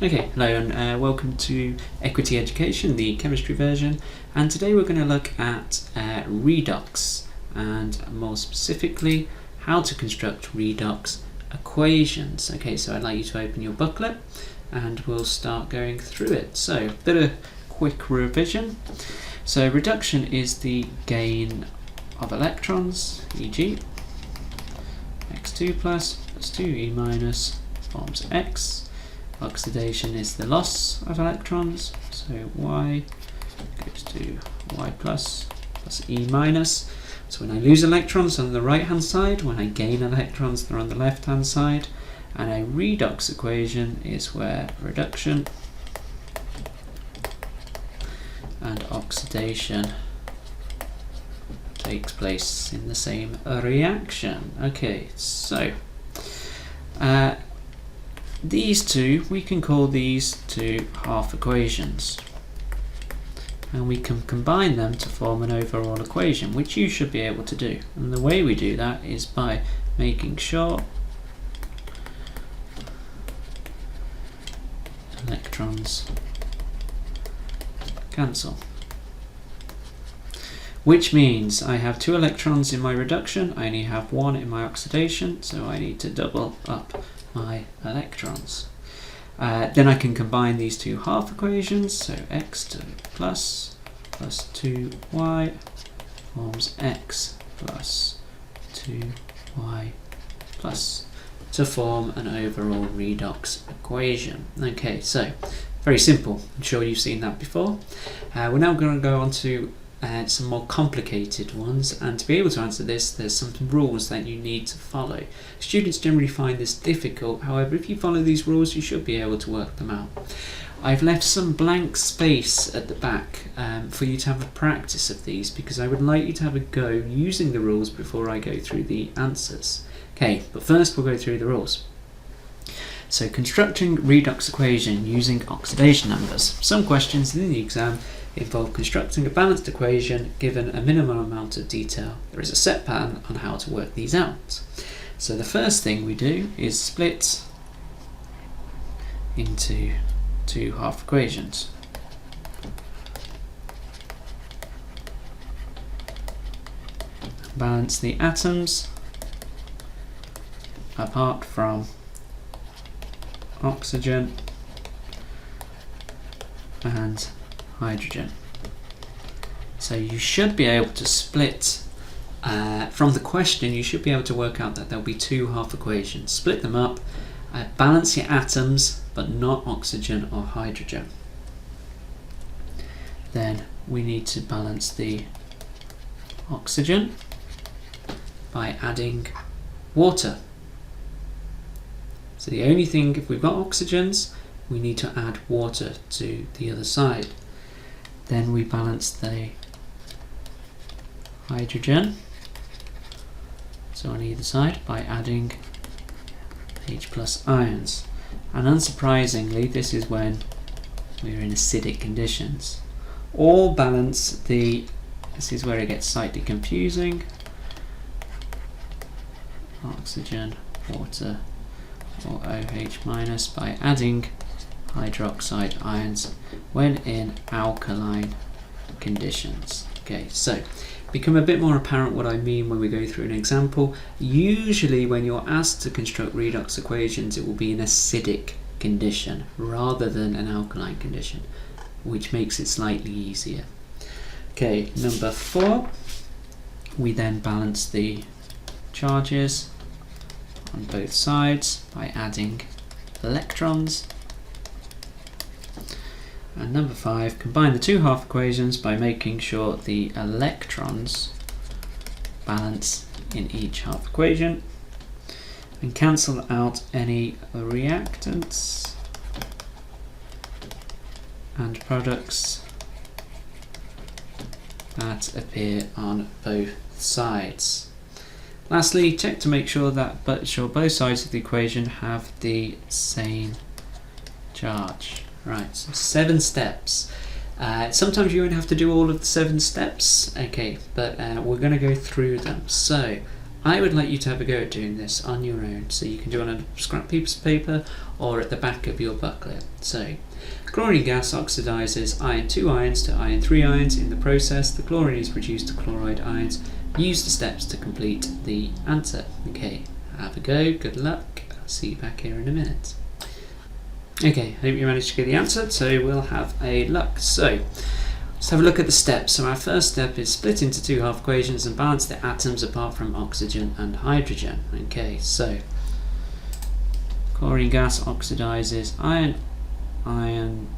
Okay, hello and welcome to Equity Education, the chemistry version, and today we're going to look at redox and more specifically how to construct redox equations. Okay, so I'd like you to open your booklet and we'll start going through it. So, a bit of quick revision. So reduction is the gain of electrons, e.g. x2 plus 2e minus forms x. Oxidation is the loss of electrons, so y goes to y plus e minus. So when I lose electrons on the right hand side, when I gain electrons they're on the left hand side, and a redox equation is where reduction and oxidation takes place in the same reaction. Okay, so these two, we can call these two half equations, and we can combine them to form an overall equation, which you should be able to do. And the way we do that is by making sure electrons cancel. Which means I have 2 electrons in my reduction, I only have 1 in my oxidation, so I need to double up my electrons. Then I can combine these two half equations, so x to plus 2y forms x plus 2y plus to form an overall redox equation. Okay, so very simple. I'm sure you've seen that before. We're now going to go on to some more complicated ones, and to be able to answer this there's some rules that you need to follow. Students generally find this difficult, however if you follow these rules you should be able to work them out. I've left some blank space at the back for you to have a practice of these, because I would like you to have a go using the rules before I go through the answers. Okay, but first we'll go through the rules. So constructing redox equation using oxidation numbers. Some questions in the exam involve constructing a balanced equation given a minimum amount of detail. There is a set pattern on how to work these out. So the first thing we do is split into 2 half equations. Balance the atoms apart from oxygen and hydrogen. So you should be able to split from the question, you should be able to work out that there'll be 2 half equations. Split them up, balance your atoms but not oxygen or hydrogen. Then we need to balance the oxygen by adding water. So the only thing, if we've got oxygens, we need to add water to the other side. Then we balance the hydrogen, so on either side, by adding H plus ions. And unsurprisingly, this is when we're in acidic conditions. Or balance the, this is where it gets slightly confusing, oxygen, water, or OH minus, by adding hydroxide ions when in alkaline conditions. Okay, so become a bit more apparent what I mean when we go through an example. Usually when you're asked to construct redox equations it will be an acidic condition rather than an alkaline condition, which makes it slightly easier. Okay, number 4, we then balance the charges on both sides by adding electrons. And number 5, combine the 2 half equations by making sure the electrons balance in each half equation and cancel out any reactants and products that appear on both sides. Lastly, check to make sure that both sides of the equation have the same charge. Right, so 7 steps. Sometimes you won't have to do all of the 7 steps, okay, but we're going to go through them. So I would like you to have a go at doing this on your own, so you can do it on a scrap piece of paper or at the back of your booklet. So, chlorine gas oxidizes iron 2 ions to iron 3 ions. In the process, the chlorine is reduced to chloride ions. Use the steps to complete the answer. Okay, have a go, good luck. I'll see you back here in a minute. Okay, I hope you managed to get the answer, so we'll have a look. So, let's have a look at the steps. So our first step is split into two half equations and balance the atoms apart from oxygen and hydrogen. Okay, so chlorine gas oxidizes iron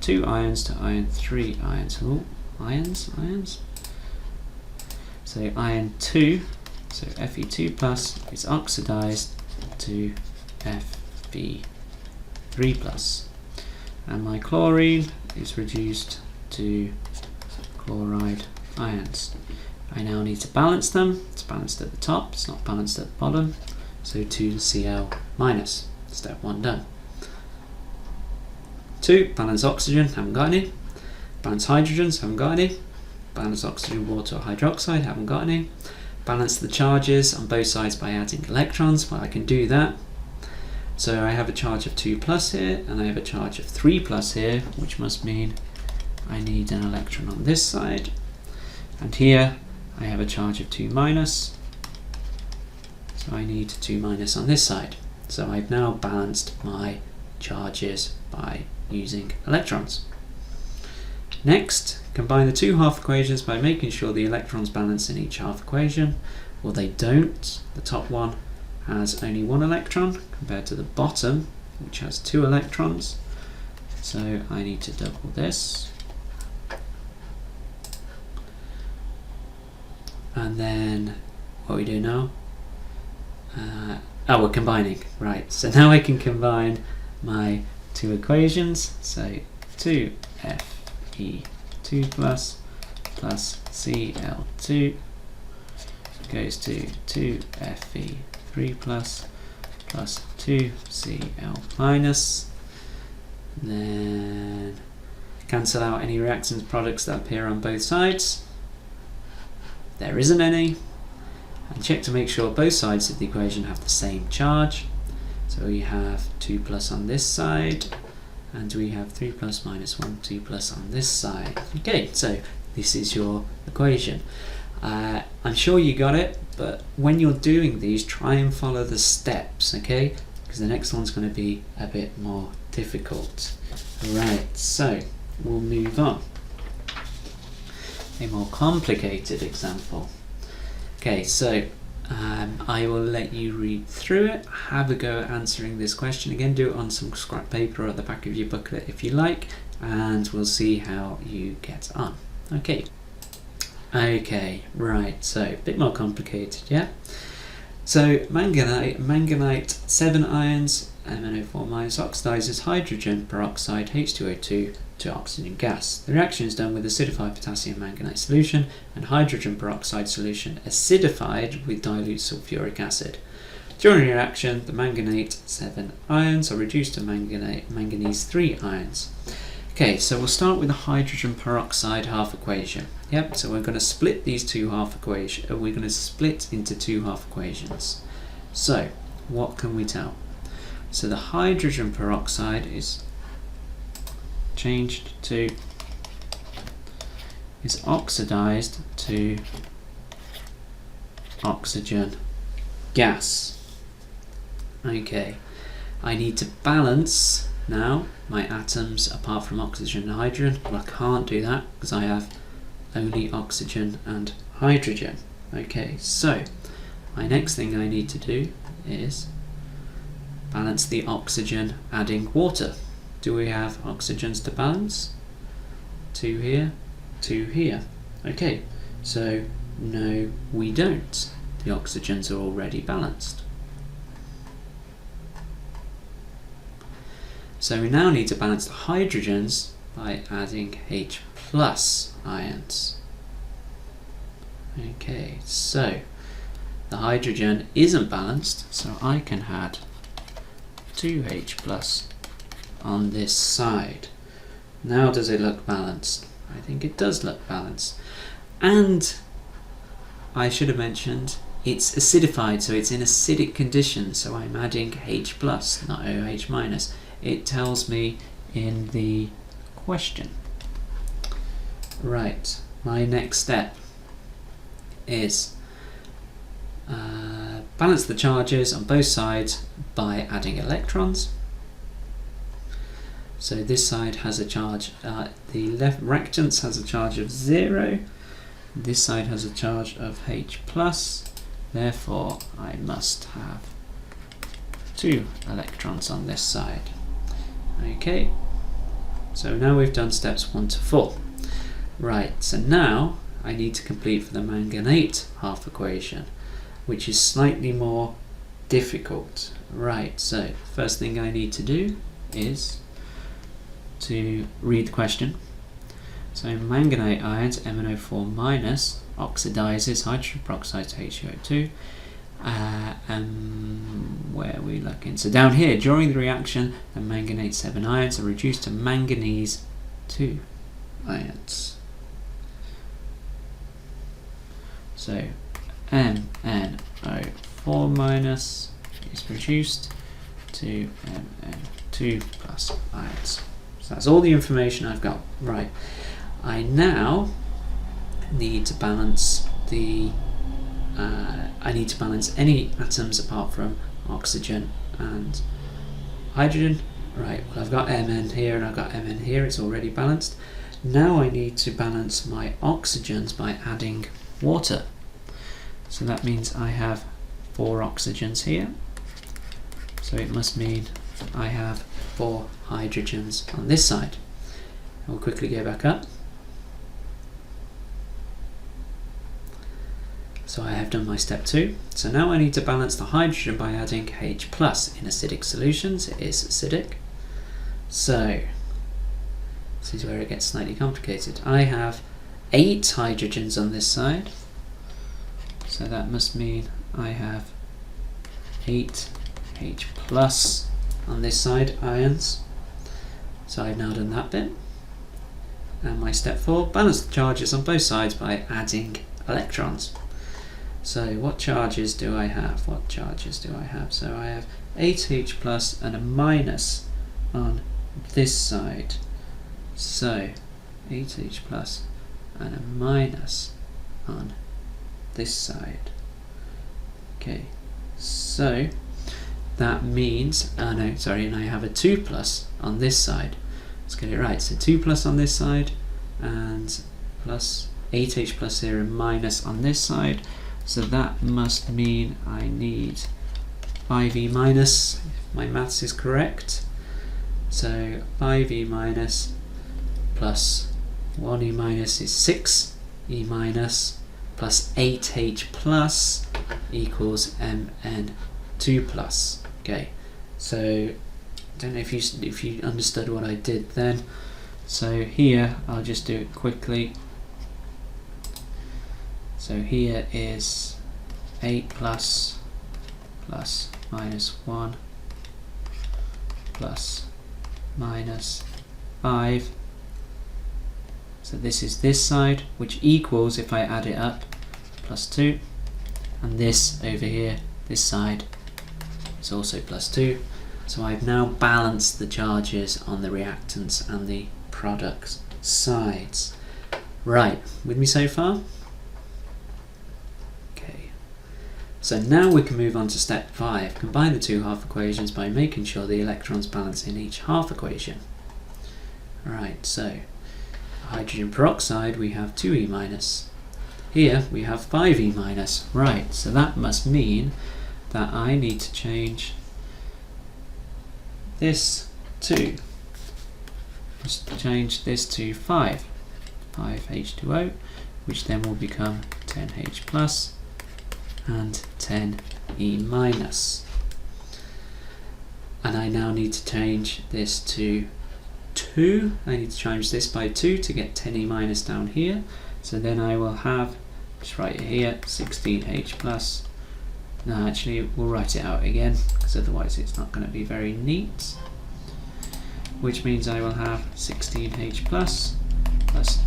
2 ions to iron 3 ions. Oh, ions. So iron 2, so Fe2 plus, is oxidized to Fe3 plus. And my chlorine is reduced to chloride ions. I now need to balance them. It's balanced at the top, it's not balanced at the bottom. So 2Cl minus. Step 1 done. 2, balance oxygen, haven't got any. Balance hydrogens, haven't got any. Balance oxygen, water, or hydroxide, haven't got any. Balance the charges on both sides by adding electrons. Well, I can do that. So I have a charge of 2 plus here, and I have a charge of 3 plus here, which must mean I need an electron on this side. And here I have a charge of 2 minus, so I need 2 minus on this side. So I've now balanced my charges by using electrons. Next, combine the two half equations by making sure the electrons balance in each half equation. Well, they don't. The top one has only 1 electron compared to the bottom, which has 2 electrons. So I need to double this. And then what we do now? We're combining, right? So now I can combine my two equations. So 2Fe2 plus Cl2 goes to 2Fe3 plus 2Cl minus. Then cancel out any reactants products that appear on both sides. There isn't any. And check to make sure both sides of the equation have the same charge. So we have 2 plus on this side, and we have 3 plus minus 1, 2 plus on this side. Okay, so this is your equation. I'm sure you got it, but when you're doing these, try and follow the steps, okay? Because the next one's going to be a bit more difficult. Alright, so we'll move on. A more complicated example. Okay, so I will let you read through it, have a go at answering this question. Again, do it on some scrap paper at the back of your booklet if you like, and we'll see how you get on. Okay, right, so a bit more complicated, yeah? So manganite 7 ions, MnO4 minus, oxidizes hydrogen peroxide H2O2 to oxygen gas. The reaction is done with acidified potassium manganate solution and hydrogen peroxide solution acidified with dilute sulfuric acid. During the reaction, the manganate 7 ions are reduced to manganese 3 ions. Okay, so we'll start with the hydrogen peroxide half equation. Yep, so we're going to split these two half equations. We're going to split into two half equations. So, what can we tell? So the hydrogen peroxide is oxidized to oxygen gas. Okay, I need to balance now my atoms apart from oxygen and hydrogen. Well, I can't do that because I have only oxygen and hydrogen. Okay, so my next thing I need to do is balance the oxygen adding water. Do we have oxygens to balance? 2 here, 2 here. Okay, so no we don't. The oxygens are already balanced. So we now need to balance the hydrogens by adding H plus ions. Okay, so the hydrogen isn't balanced, so I can add 2H plus on this side. Now does it look balanced? I think it does look balanced. And I should have mentioned it's acidified, so it's in acidic condition, so I'm adding H plus, not OH minus. It tells me in the question. Right, my next step is balance the charges on both sides by adding electrons. So this side has a charge, the left reactants has a charge of 0, this side has a charge of H plus, therefore I must have 2 electrons on this side. Okay, so now we've done steps 1 to 4. Right, so now I need to complete for the manganate half equation, which is slightly more difficult. Right, so first thing I need to do is to read the question. So manganate ions MnO4 minus oxidizes hydrogen peroxide to HCO2. And where are we looking? So down here, during the reaction, the manganate 7 ions are reduced to manganese 2 ions. So MnO4 minus is reduced to Mn2 plus ions. So that's all the information I've got. Right, I now need to balance the any atoms apart from oxygen and hydrogen. Right, well, I've got Mn here and I've got Mn here, it's already balanced. Now I need to balance my oxygens by adding water. So that means I have 4 oxygens here. So it must mean I have 4 hydrogens on this side. I'll quickly go back up. So I have done my step 2. So now I need to balance the hydrogen by adding H plus in acidic solutions. It is acidic. So this is where it gets slightly complicated. I have 8 hydrogens on this side. So that must mean I have 8 H plus on this side ions. So I've now done that bit. And my step 4, balance the charges on both sides by adding electrons. So what charges do I have? What charges do I have? So I have 8H plus and a minus on this side. So 8H plus and a minus on this side. Okay, so that means, and I have a 2 plus on this side. Let's get it right. So 2 plus on this side and plus 8H plus here and minus on this side. So that must mean I need 5E minus, if my maths is correct. So 5E minus plus 1E minus is 6E minus plus 8H plus equals Mn2 plus. Okay, so I don't know if you understood what I did then. So here I'll just do it quickly. So here is 8 plus minus 1 plus minus 5. So this is this side, which equals, if I add it up, plus 2. And this over here, this side, is also plus 2. So I've now balanced the charges on the reactants and the products sides. Right, with me so far? So now we can move on to step 5. Combine the 2 half equations by making sure the electrons balance in each half equation. Right, so hydrogen peroxide we have 2E minus. Here we have 5E minus. Right, so that must mean that I need to change this to, just change this to 5H2O, which then will become 10H plus and 10E minus. And I now need to change this to 2. I need to change this by 2 to get 10E minus down here. So then I will have, just write it here, 16H plus. No, actually we'll write it out again, because otherwise it's not going to be very neat. Which means I will have 16H plus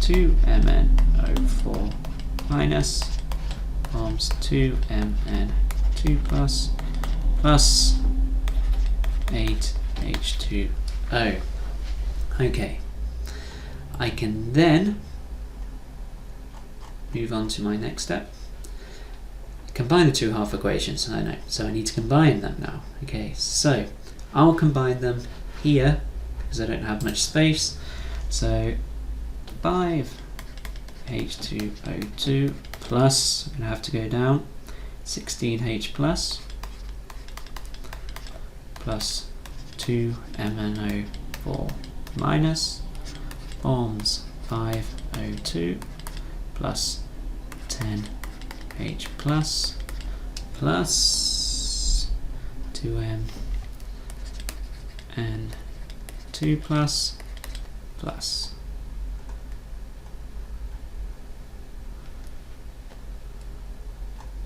2 MnO4 minus forms 2Mn2 plus 8H2O. Okay, I can then move on to my next step. Combine the two half equations, so I need to combine them now. Okay, so I'll combine them here because I don't have much space. So 5H2O2 plus, I'm going to have to go down, 16H plus 2MnO4 minus forms 5O2 plus 10H plus 2Mn2 plus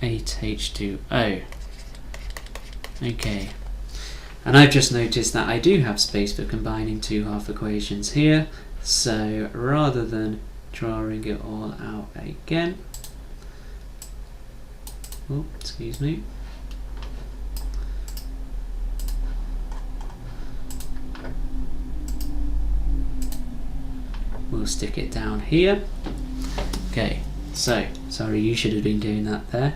8H2O. Okay, and I've just noticed that I do have space for combining two half equations here, so rather than drawing it all out again, oh, excuse me, we'll stick it down here. Okay, so sorry, you should have been doing that there.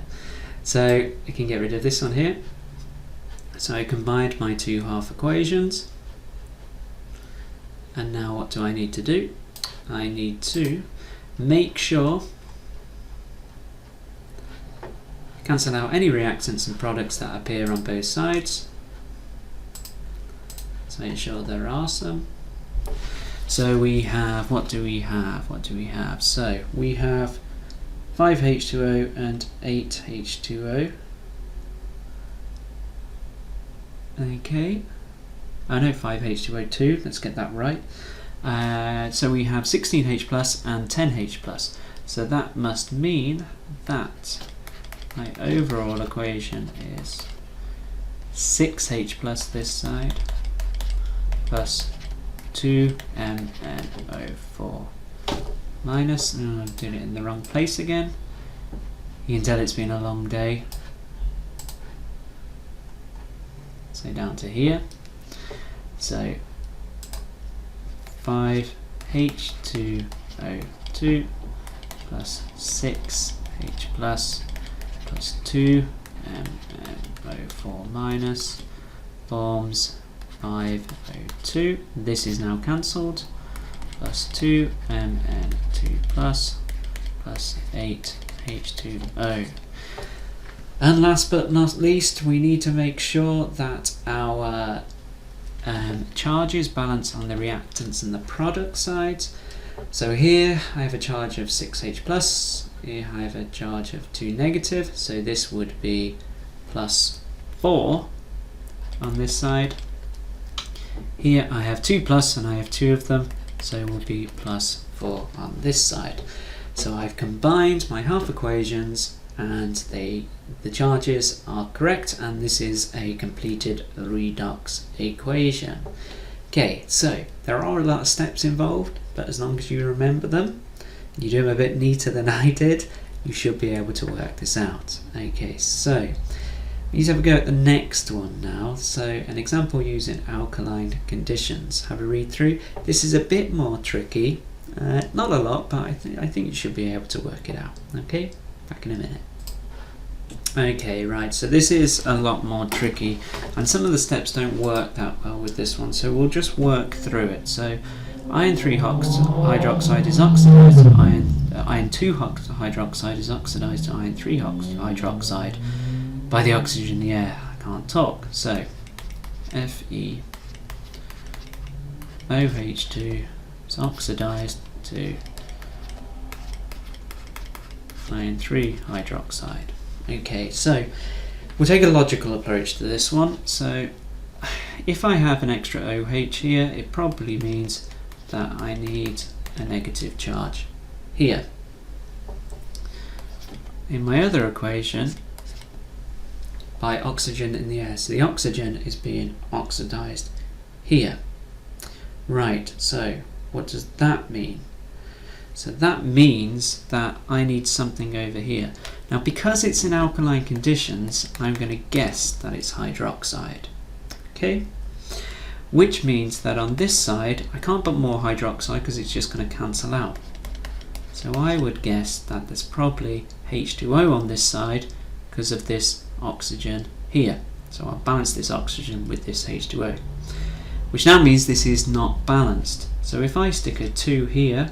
So I can get rid of this one here. So I combined my two half equations, and now what do I need to do? I need to make sure cancel out any reactants and products that appear on both sides. So make sure there are some. So we have, what do we have? So we have 5H2O and 8H2O. Okay, I know 5H2O2, let's get that right. So we have 16H plus and 10H plus. So that must mean that my overall equation is 6H plus this side plus 2MnO4 minus, I'm doing it in the wrong place again. You can tell it's been a long day. So down to here. So 5H2O2 plus 6H plus 2MnO4 minus forms 5O2. This is now cancelled. Plus 2Mn2 plus 8H2O. And last but not least, we need to make sure that our charges balance on the reactants and the product sides. So here I have a charge of 6H plus, here I have a charge of 2 negative, so this would be plus 4 on this side. Here I have 2 plus and I have 2 of them, so it will be plus 4 on this side. So I've combined my half equations and the charges are correct, and this is a completed redox equation. Okay, so there are a lot of steps involved, but as long as you remember them, you do them a bit neater than I did, you should be able to work this out. Okay, so let's have a go at the next one now. So an example using alkaline conditions. Have a read through. This is a bit more tricky, not a lot, but I think you should be able to work it out. Okay, back in a minute. Okay, right, so this is a lot more tricky, and some of the steps don't work that well with this one, so we'll just work through it. So iron 3 hydroxide is oxidized to iron 2 hydroxide is oxidized to iron 3 hydroxide by the oxygen in the air. I can't talk. So FeOH2 is oxidized to iron 3 hydroxide. Okay, so we'll take a logical approach to this one. So if I have an extra OH here, it probably means that I need a negative charge here. In my other equation, by oxygen in the air, so the oxygen is being oxidized here. Right, so what does that mean? So that means that I need something over here. Now because it's in alkaline conditions, I'm going to guess that it's hydroxide. Okay? Which means that on this side, I can't put more hydroxide because it's just going to cancel out. So I would guess that there's probably H2O on this side because of this oxygen here. So I'll balance this oxygen with this H2O, which now means this is not balanced. So if I stick a 2 here,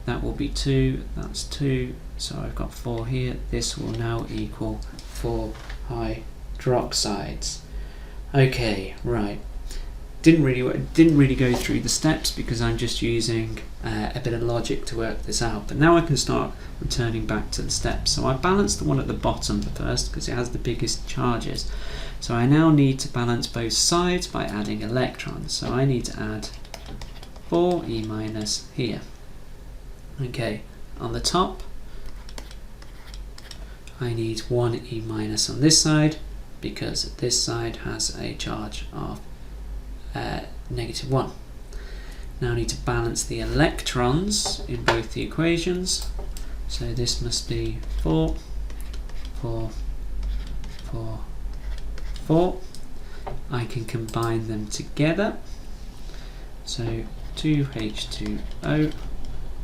that will be 2, that's 2, so I've got 4 here. This will now equal 4 hydroxides. Okay, right. Didn't really go through the steps because I'm just using a bit of logic to work this out. But now I can start returning back to the steps. So I balanced the one at the bottom first because it has the biggest charges. So I now need to balance both sides by adding electrons. So I need to add 4 E minus here. Okay, on the top I need 1 E minus on this side because this side has a charge of -1. Now I need to balance the electrons in both the equations. So this must be 4, 4, 4, 4. I can combine them together. So 2H2O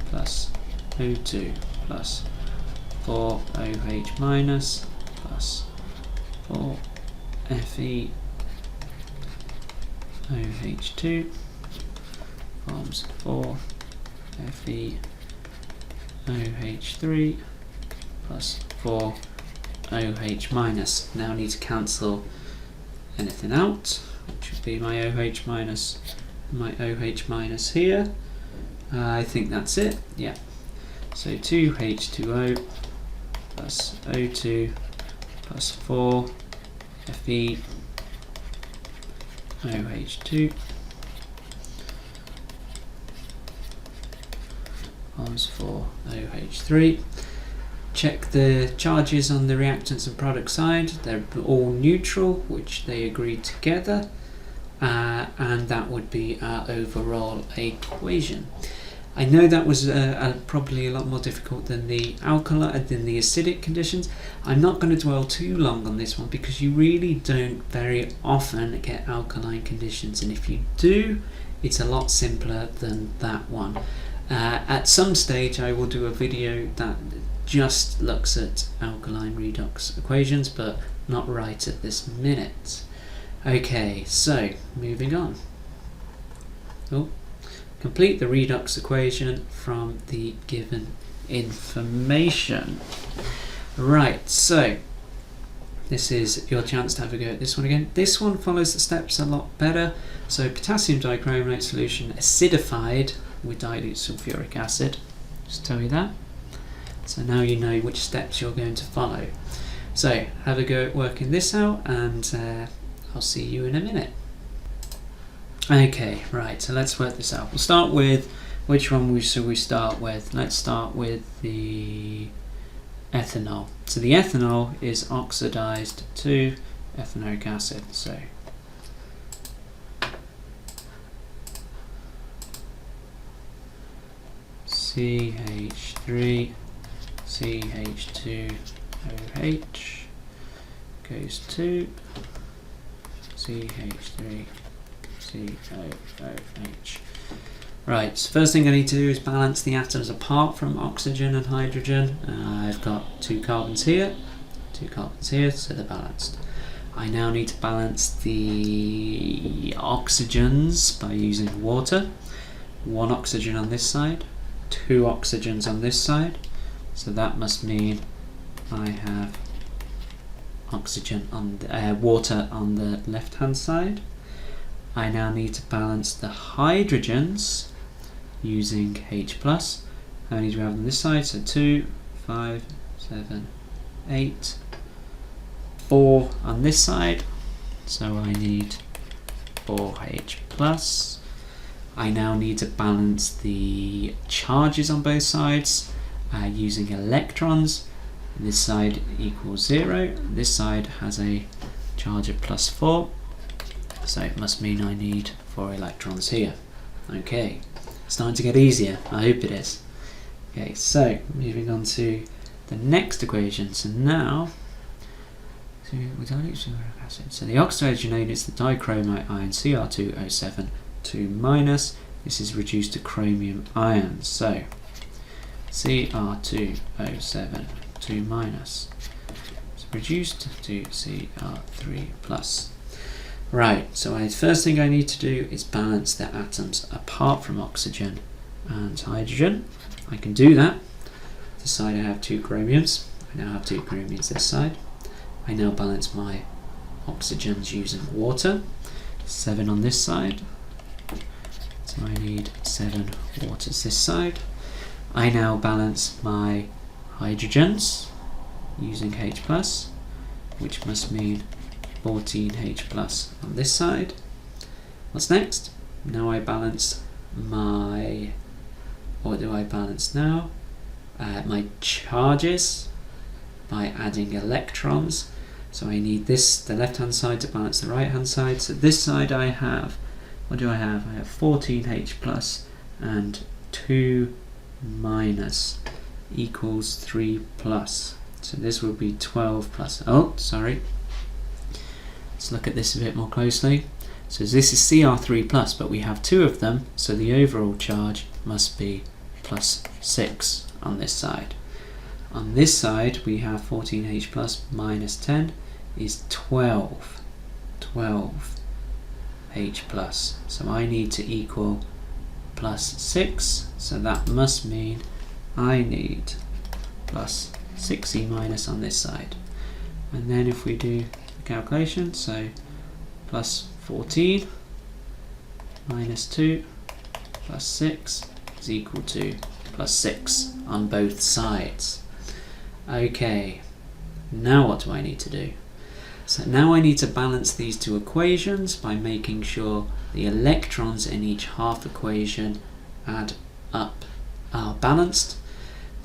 plus O2 plus 4OH minus plus 4Fe OH2 forms 4Fe OH3 plus 4OH minus. Now I need to cancel anything out, which would be my OH minus and my OH minus here. I think that's it, yeah. So 2H2O plus O2 plus 4Fe OH2 forms 4OH3. Check the charges on the reactants and product side. They're all neutral, which they agree together, and that would be our overall equation. I know that was probably a lot more difficult than the acidic conditions. I'm not going to dwell too long on this one because you really don't very often get alkaline conditions, and if you do, it's a lot simpler than that one. At some stage I will do a video that just looks at alkaline redox equations, but not right at this minute. Okay, so moving on. Complete the redox equation from the given information. Right, so this is your chance to have a go at this one again. This one follows the steps a lot better. So potassium dichromate solution acidified with dilute sulfuric acid. Just tell you that. So now you know which steps you're going to follow. So have a go at working this out, and I'll see you in a minute. Okay, right, so let's work this out. We'll start with, which one should we start with? Let's start with the ethanol. So the ethanol is oxidized to ethanoic acid. So CH3 CH2OH goes to CH3 COOH. Right, so first thing I need to do is balance the atoms apart from oxygen and hydrogen. I've got 2 carbons here, 2 carbons here, so they're balanced. I now need to balance the oxygens by using water. 1 oxygen on this side, 2 oxygens on this side, so that must mean I have oxygen on the, water on the left hand side. I now need to balance the hydrogens using H+. How many do we have on this side? So 2, 5, 7, 8, 4 on this side. So I need 4H+. I now need to balance the charges on both sides using electrons. This side equals 0. This side has a charge of +4. So it must mean I need 4 electrons here. Okay, it's starting to get easier. I hope it is. Okay, so moving on to the next equation. So now, so the oxidation node is the dichromite ion Cr2O7 2 minus. This is reduced to chromium ion. So Cr2O7 2 minus. It's reduced to Cr3 plus. Right, so the first thing I need to do is balance the atoms apart from oxygen and hydrogen. I can do that. This side I have 2 chromiums. I now have 2 chromiums this side. I now balance my oxygens using water. 7 on this side. So I need 7 waters this side. I now balance my hydrogens using H+, which must mean 14H+ on this side. What's next? Now I balance my, what do I balance now? My charges by adding electrons. So I need this, the left hand side, to balance the right hand side. So this side I have, what do I have? I have 14H+ and 2 minus equals 3 plus. So this will be 12 plus. Oh, sorry. Let's look at this a bit more closely. So this is Cr3 plus, but we have 2 of them, so the overall charge must be plus 6 on this side. On this side we have 14H plus minus 10 is 12 H plus. So I need to equal plus 6, so that must mean I need plus 6E minus on this side. And then if we do the calculation, so plus 14 minus 2 plus 6 is equal to plus 6 on both sides. Okay, now what do I need to do? So now I need to balance these 2 equations by making sure the electrons in each half equation add up are balanced.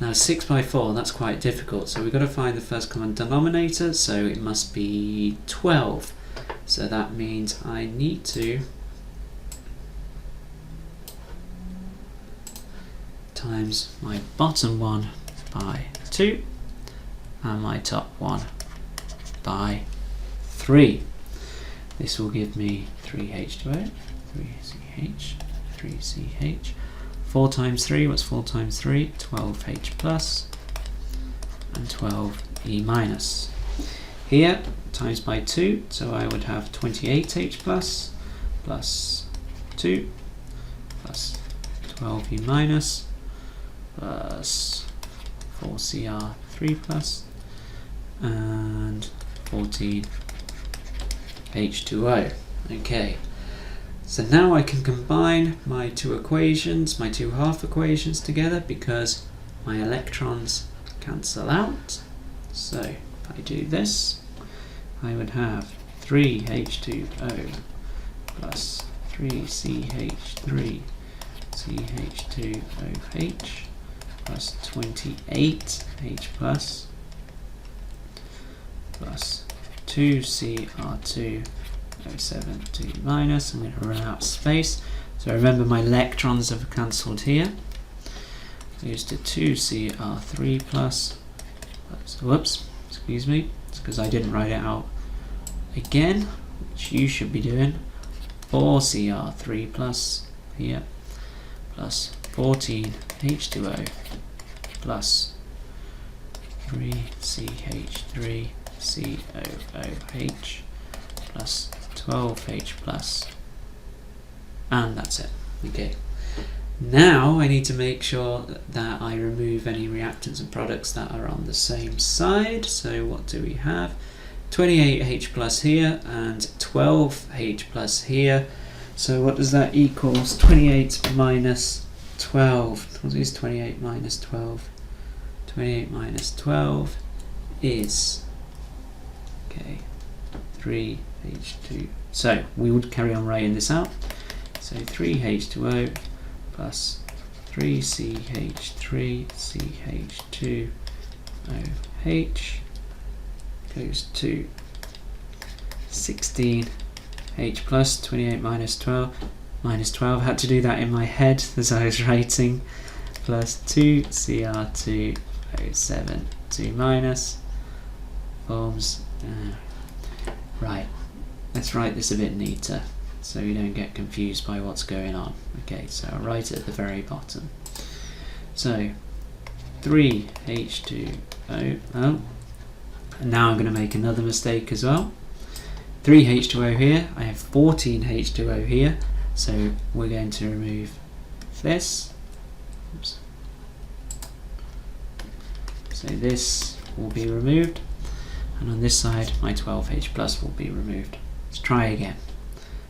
Now 6 by 4, that's quite difficult, so we've got to find the first common denominator, so it must be 12. So that means I need to times my bottom one by 2 and my top one by 3. This will give me 3H2O, 3CH, 3CH. 4 times 3, what's 4 times 3? 12H plus and 12E minus. Here, times by 2, so I would have 28H plus 2 plus 12E minus plus 4Cr3 plus and 14H2O. Okay. So now I can combine my 2 equations, my 2 half equations together, because my electrons cancel out. So if I do this, I would have 3H2O plus 3CH3 CH2OH plus 28H plus 2Cr2 O7 2 minus. I'm going to run out of space. So remember my electrons have cancelled here. Goes to 2Cr3 plus. Whoops, excuse me. It's because I didn't write it out again, which you should be doing. 4Cr3 plus here plus 14H2O plus 3CH3 COOH plus 12H plus, and that's it. Okay. Now I need to make sure that I remove any reactants and products that are on the same side. So what do we have? 28H plus here and 12H plus here. So what does that equals? 28 minus 12. What is 28 minus 12? 28 minus 12 is, okay, 3H2. So we would carry on writing this out. So 3H2O plus 3CH3 CH2OH goes to 16H plus 28 minus 12 minus 12. I had to do that in my head as I was writing. plus 2Cr2O7 2 minus forms. Right, let's write this a bit neater so you don't get confused by what's going on. Okay, so I'll write it at the very bottom. So 3H2O, and now I'm going to make another mistake as well. 3H2O here, I have 14H2O here, so we're going to remove this. Oops. So this will be removed, and on this side my 12H plus will be removed. Let's try again.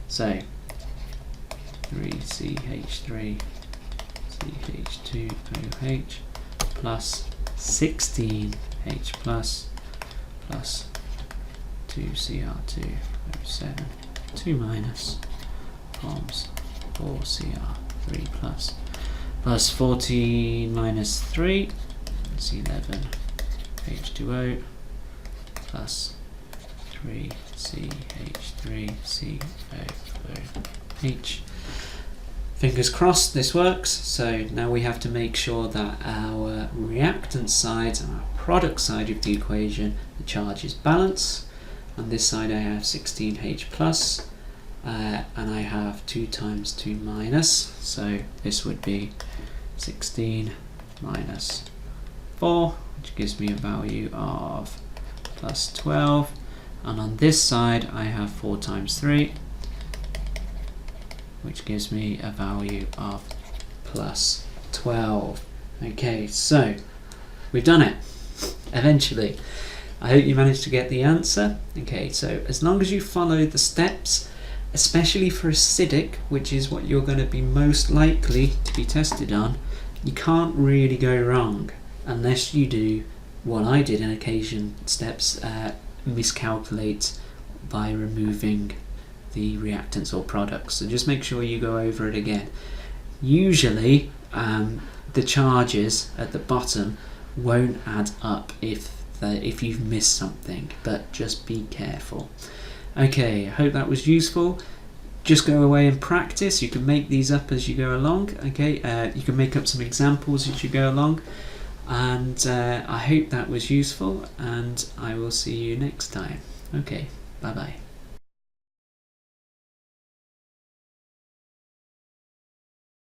So 3CH3 CH2OH plus 16H plus 2Cr2O7 2 minus forms 4Cr3 plus 14 minus 3 is 11H2O plus 3CH3COOH. Fingers crossed this works. So now we have to make sure that our reactant side and our product side of the equation, the charge is balanced. On this side I have 16H plus and I have 2 times 2 minus, so this would be 16 minus 4, which gives me a value of plus 12, and on this side I have 4 times 3, which gives me a value of plus 12. Okay, so we've done it eventually. I hope you managed to get the answer. Okay, so as long as you follow the steps, especially for acidic, which is what you're going to be most likely to be tested on, you can't really go wrong unless you do what I did in occasion steps, miscalculate by removing the reactants or products. So just make sure you go over it again. Usually the charges at the bottom won't add up if you've missed something, but just be careful. Okay, I hope that was useful. Just go away and practice. You can make these up as you go along. Okay, you can make up some examples as you go along, and I hope that was useful, and I will see you next time. Okay, bye bye.